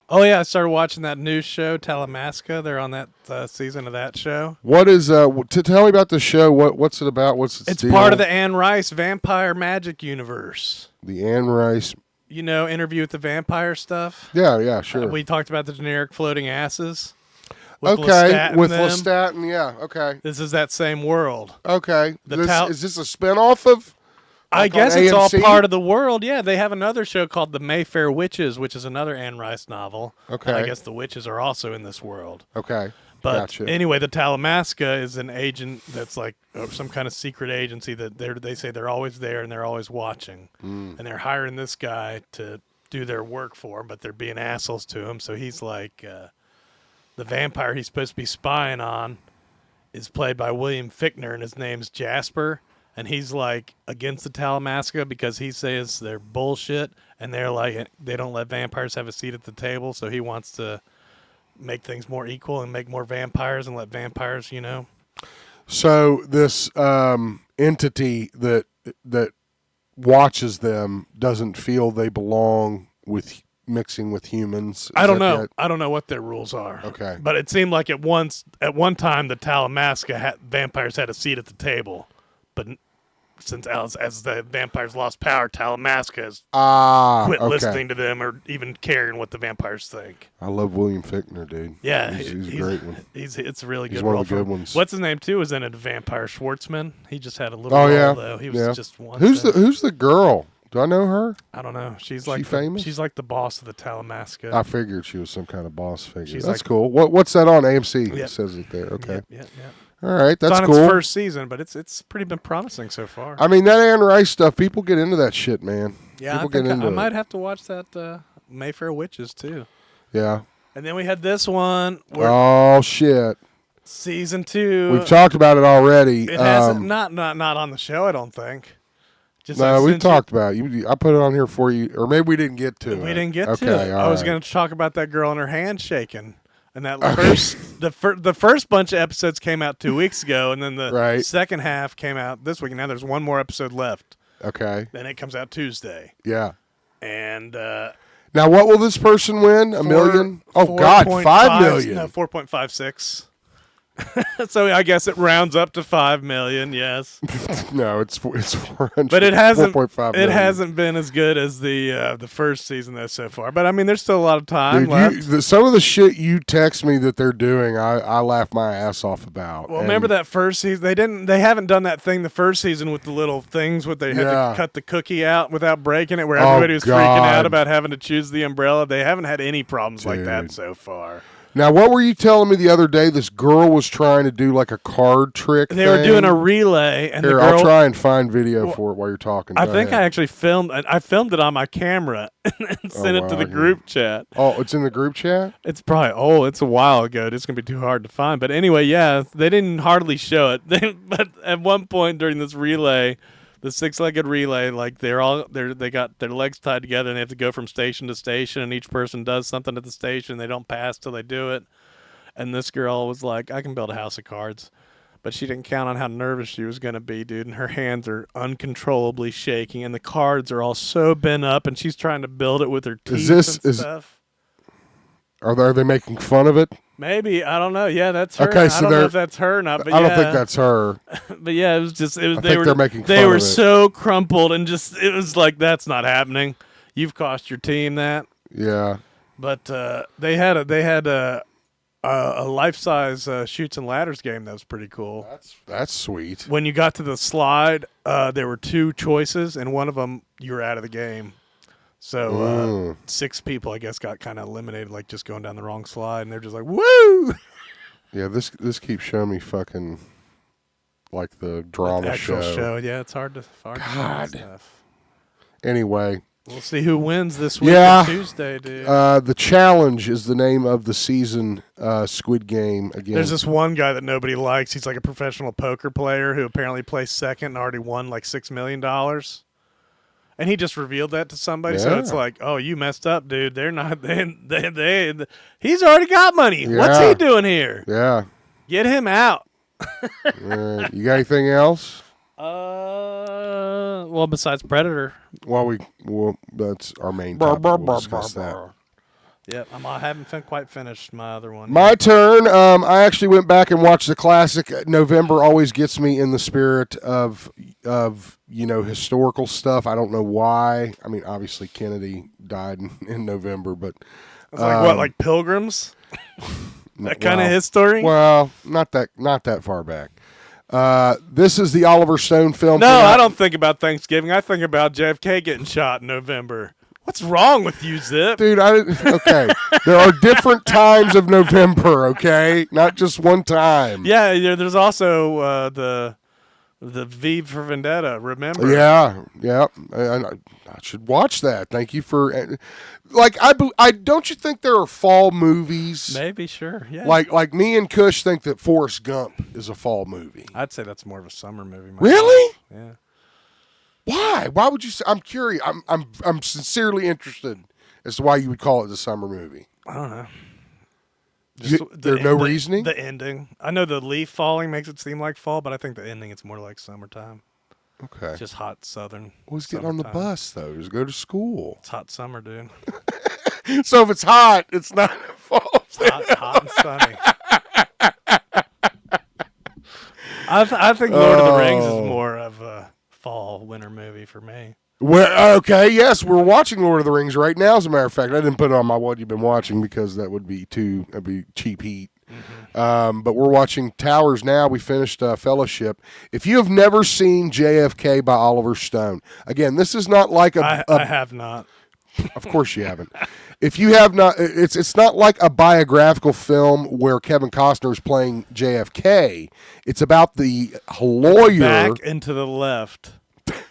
Oh yeah, I started watching that new show, Talamasca. They're on that season of that show. What is to tell me about the show? What's it about? What's its It's deal? part of the Anne Rice Vampire Magic universe. The Anne Rice. You know, Interview with the Vampire stuff. Yeah, sure. We talked about the generic floating asses. With Okay, Lestat with and them. Lestat, and yeah, okay. This is that same world. Okay. The Is this a spinoff of? I Like guess on it's all AMC? part of the world. Yeah, they have another show called The Mayfair Witches, which is another Anne Rice novel. Okay. And I guess the witches are also in this world. Okay. But Gotcha. anyway, the Talamasca is an agent that's like some kind of secret agency that they say they're always there and they're always watching. And they're hiring this guy to do their work for him, but they're being assholes to him. So he's like, the vampire he's supposed to be spying on is played by William Fichtner, and his name's Jasper. And he's like against the Talamasca because he says they're bullshit, and they're like they don't let vampires have a seat at the table. So he wants to make things more equal and make more vampires and let vampires, you know. So this entity that watches them doesn't feel they belong with mixing with humans. I don't know. I don't know what their rules are. Okay. But it seemed like at one time the Talamasca vampires had a seat at the table, but since as the vampires lost power, Talamasca has quit okay. listening to them or even caring what the vampires think. I love William Fichtner, dude. Yeah, he's a great one. It's a really good. He's one role of the for good him. ones. What's his name too? Was in a Vampire Schwartzman. He just had a little Oh role, yeah, though. He was just one. Who's the girl? Do I know her? I don't know. She's She like famous? She's like the boss of the Talamasca. I figured she was some kind of boss figure. She's That's like- cool. What's that on AMC? Yep. It says it there. Okay. Yep. All right. That's It's on cool. its first season, but it's pretty been promising so far. I mean, that Anne Rice stuff, people get into that shit, man. Yeah, people I think get into I it. might have to watch that Mayfair Witches too. Yeah. And then we had this one, where Oh shit. season 2. We've talked about it already. It hasn't not on the show, I don't think. Just No, we've since talked about it. I put it on here for you, or maybe we didn't get to it. We didn't get okay, to it. all I was right. going to talk about that girl and her hand shaking. And that the first bunch of episodes came out 2 weeks ago, and then the Right. second half came out this week. And now there's one more episode left. Okay. Then it comes out Tuesday. Yeah. And Now, what will this person win? $1 million? Oh God, 5 million. No, 4.56. So I guess it rounds up to 5 million. Yes, No, it's 400. but it hasn't. 4.5 It million. hasn't been as good as the first season though so far. But I mean, there's still a lot of time Dude, left. some of the shit you text me that they're doing, I laugh my ass off about. Well, And remember that first season? They haven't done that thing the first season with the little things where they had Yeah. to cut the cookie out without breaking it, where Oh, everybody was freaking God. out about having to choose the umbrella. They haven't had any problems like that Dude. so far. Now, what were you telling me the other day? This girl was trying to do like a card trick. They were doing a relay, and Here, the girl. I'll try and find video for it while you're talking. I Go think I ahead. actually filmed. I filmed it on my camera and sent it wow, to the I can- group chat. Oh, it's in the group chat? It's probably it's a while ago. It's gonna be too hard to find. But anyway, yeah, they didn't hardly show it. But at one point during this relay, the 6-legged relay, like they got their legs tied together and they have to go from station to station, and each person does something at the station. They don't pass till they do it. And this girl was like, I can build a house of cards. But she didn't count on how nervous she was going to be, dude. And her hands are uncontrollably shaking. And the cards are all so bent up. And she's trying to build it with her teeth and stuff. Are they making fun of it? Maybe. I don't know. Yeah, that's her. Okay, so I don't know if that's her or not. But I yeah. don't think that's her. But yeah, it was just. It was. I think they're making They fun were of it. so crumpled and just. It was like, that's not happening. You've cost your team that. Yeah. But they had a life-size Chutes and Ladders game that was pretty cool. That's sweet. When you got to the slide, there were 2 choices, and one of them you were out of the game. So 6 people, I guess, got kind of eliminated, like just going down the wrong slide, and they're just like, "Woo!" Yeah, this keeps showing me fucking like the drama Actual show. show. Yeah, it's hard to find God. stuff. Anyway, We'll see who wins this week Yeah. on Tuesday, dude. The Challenge is the name of the season. Squid Game again. There's this one guy that nobody likes. He's like a professional poker player who apparently placed second and already won like $6 million. And he just revealed that to somebody. So Yeah. it's like, oh, you messed up, dude. They're not. He's already got money. Yeah. What's he doing here? Yeah. Get him out. You got anything else? Well, besides Predator. Well, that's our main topic. We'll discuss that. Yep, I haven't quite finished my other one. My turn. I actually went back and watched the classic. November always gets me in the spirit of historical stuff. I don't know why. I mean, obviously Kennedy died in November, but It's like Pilgrims? That kind of history? Well, not that far back. This is the Oliver Stone film. No, I don't think about Thanksgiving. I think about JFK getting shot in November. What's wrong with you, Zip? Dude, okay. There are different times of November, okay? Not just one time. Yeah, there's also the V for Vendetta, remember? Yeah. I should watch that. Thank you for I don't you think there are fall movies? Maybe, sure. Yeah. Like me and Kush think that Forrest Gump is a fall movie. I'd say that's more of a summer movie. Really? Yeah. Why? Why would you say? I'm curious. I'm sincerely interested as to why you would call it a summer movie. I don't know. There's no reasoning? The ending. I know the leaf falling makes it seem like fall, but I think the ending it's more like summertime. Okay. Just hot southern. Always getting on the bus though. Just go to school. It's hot summer, dude. So if it's hot, it's not fall. It's hot and sunny. I think Lord of the Rings is more of a fall winter movie for me. Well, okay, yes, we're watching Lord of the Rings right now. As a matter of fact, I didn't put it on my what you've been watching because that'd be cheap heat. Mm-hmm. But we're watching Towers now. We finished Fellowship. If you have never seen JFK by Oliver Stone, again, this is not like I have not. Of course you haven't. If you have not, it's not like a biographical film where Kevin Costner is playing JFK. It's about the lawyer. Back and to the left.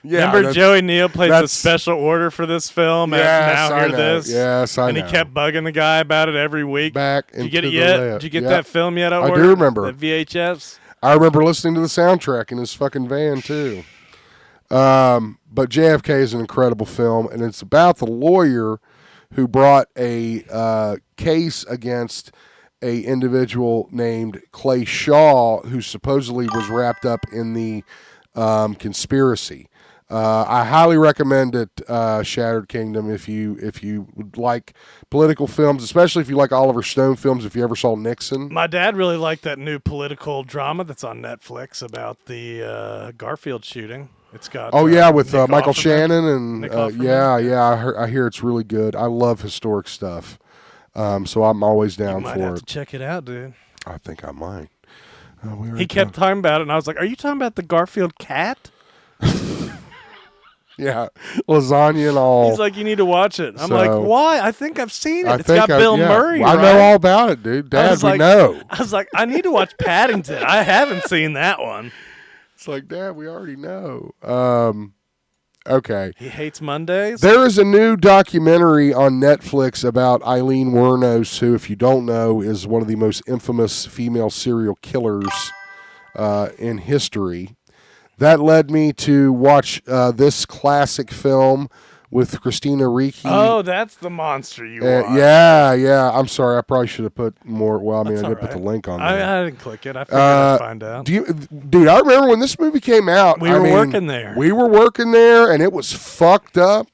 Yeah, remember Joey Neal played the special order for this film? Yes, and now hear this. Yes, I know. And he kept bugging the guy about it every week. Back Did you get it yet? Left. Did you get that film yet? I do remember. The VHS? I remember listening to the soundtrack in his fucking van, too. But JFK is an incredible film, and it's about the lawyer who brought a case against a individual named Clay Shaw, who supposedly was wrapped up in the conspiracy. I highly recommend it, Shattered Kingdom, if you would like political films, especially if you like Oliver Stone films. If you ever saw Nixon, my dad really liked that new political drama that's on Netflix about the Garfield shooting. It's got with Michael Shannon and I hear it's really good. I love historic stuff, so I'm always down you might for have it. To check it out, dude. I think I might. He kept talking about it, and I was like, "Are you talking about the Garfield cat?" Yeah, lasagna and all. He's like, "You need to watch it." I'm like, "Why? I think I've seen it. It's got Bill Murray." I know all about it, dude. Dad, we know. I was like, I need to watch Paddington. I haven't seen that one. It's like, Dad, we already know. Okay. He hates Mondays? There is a new documentary on Netflix about Aileen Wuornos, who, if you don't know, is one of the most infamous female serial killers in history. That led me to watch this classic film with Christina Ricci. Oh, that's the monster you watched. Yeah. I'm sorry. I probably should have put more. Well, I mean, I did put the link on there. I didn't click it. I figured I'd find out. Dude, I remember when this movie came out. We were working there. We were working there, and it was fucked up.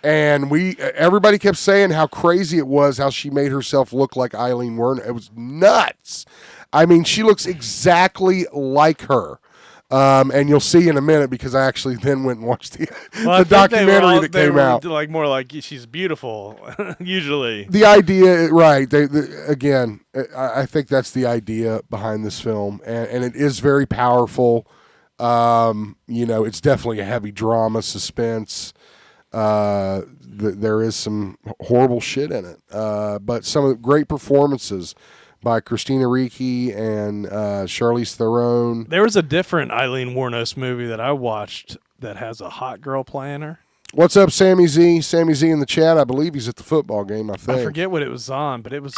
And everybody kept saying how crazy it was, how she made herself look like Aileen Wuornos. It was nuts. I mean, she looks exactly like her. And you'll see in a minute because I actually then went and watched the documentary that came out. Like more like she's beautiful, usually. The idea, right? Again, I think that's the idea behind this film, and it is very powerful. It's definitely a heavy drama, suspense. There is some horrible shit in it, but some of the great performances by Christina Ricci and Charlize Theron. There was a different Aileen Wuornos movie that I watched that has a hot girl playing her. What's up, Sammy Z? Sammy Z in the chat. I believe he's at the football game. I think. I forget what it was on, but it was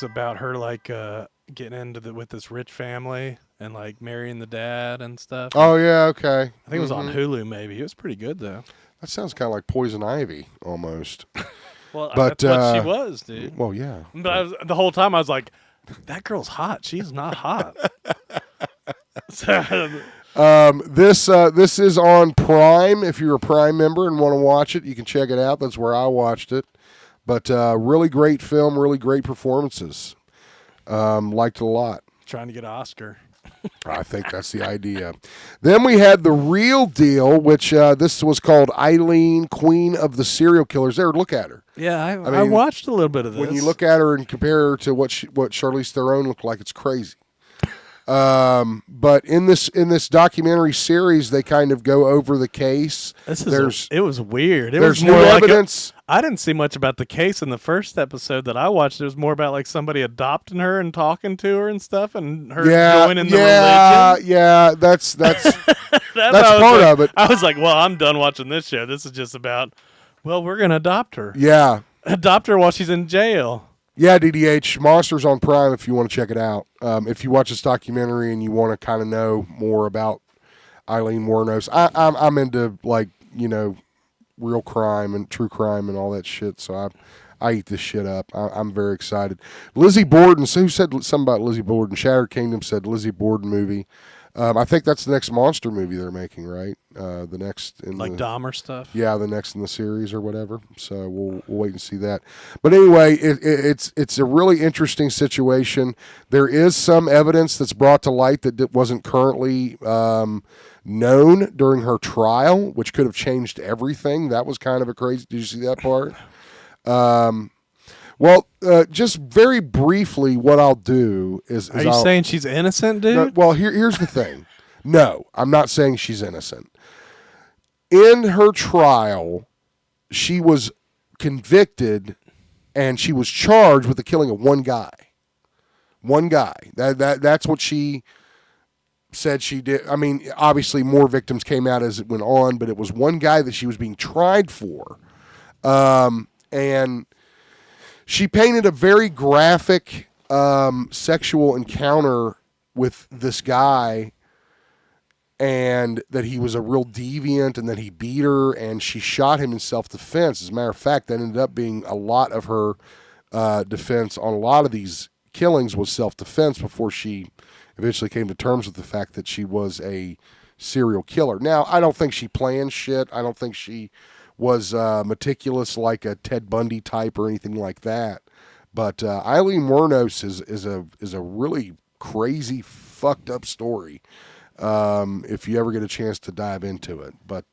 about her like getting into with this rich family and like marrying the dad and stuff. Oh yeah, okay. I think it was on Hulu. Maybe it was pretty good though. That sounds kind of like Poison Ivy almost. Well, that's what she was, dude. Well, yeah. But the whole time I was like, that girl's hot. She's not hot. This is on Prime. If you're a Prime member and want to watch it, you can check it out. That's where I watched it. But really great film, really great performances. Liked it a lot. Trying to get an Oscar. I think that's the idea. Then we had The Real Deal, which this was called Aileen, Queen of the Serial Killers. There, look at her. Yeah, I watched a little bit of this. When you look at her and compare her to what Charlize Theron looked like, it's crazy. But in this documentary series, they kind of go over the case. It was weird. There's new evidence. I didn't see much about the case in the first episode that I watched. It was more about like somebody adopting her and talking to her and stuff, and her joining the religion. Yeah, that's that's part of it. I was like, well, I'm done watching this show. This is just about, well, we're gonna adopt her. Yeah, adopt her while she's in jail. Yeah, DDH, Monsters on Prime if you want to check it out. If you watch this documentary and you want to kind of know more about Aileen Wuornos, I'm into, like, you know, real crime and true crime and all that shit, so I eat this shit up. I'm very excited. Lizzie Borden, so who said something about Lizzie Borden? Shattered Kingdom said Lizzie Borden movie. I think that's the next monster movie they're making, right? The next in like Dahmer stuff. Yeah, the next in the series or whatever. So we'll wait and see that. But anyway, it's a really interesting situation. There is some evidence that's brought to light that wasn't currently known during her trial, which could have changed everything. That was kind of a crazy. Did you see that part? Well, just very briefly, what I'll do is Are you saying she's innocent, dude? No, well, here's the thing. No, I'm not saying she's innocent. In her trial, she was convicted and she was charged with the killing of one guy. One guy. That's what she said she did. I mean, obviously more victims came out as it went on, but it was one guy that she was being tried for. And she painted a very graphic sexual encounter with this guy, and that he was a real deviant, and that he beat her, and she shot him in self-defense. As a matter of fact, that ended up being a lot of her defense on a lot of these killings was self-defense before she eventually came to terms with the fact that she was a serial killer. Now, I don't think she planned shit. I don't think she was meticulous like a Ted Bundy type or anything like that. But Aileen Wuornos is a really crazy, fucked up story. If you ever get a chance to dive into it. But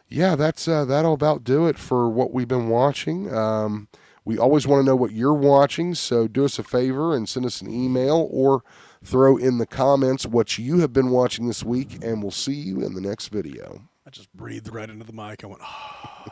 yeah, that'll about do it for what we've been watching. We always want to know what you're watching, so do us a favor and send us an email or throw in the comments what you have been watching this week, and we'll see you in the next video. I just breathed right into the mic. I went, oh.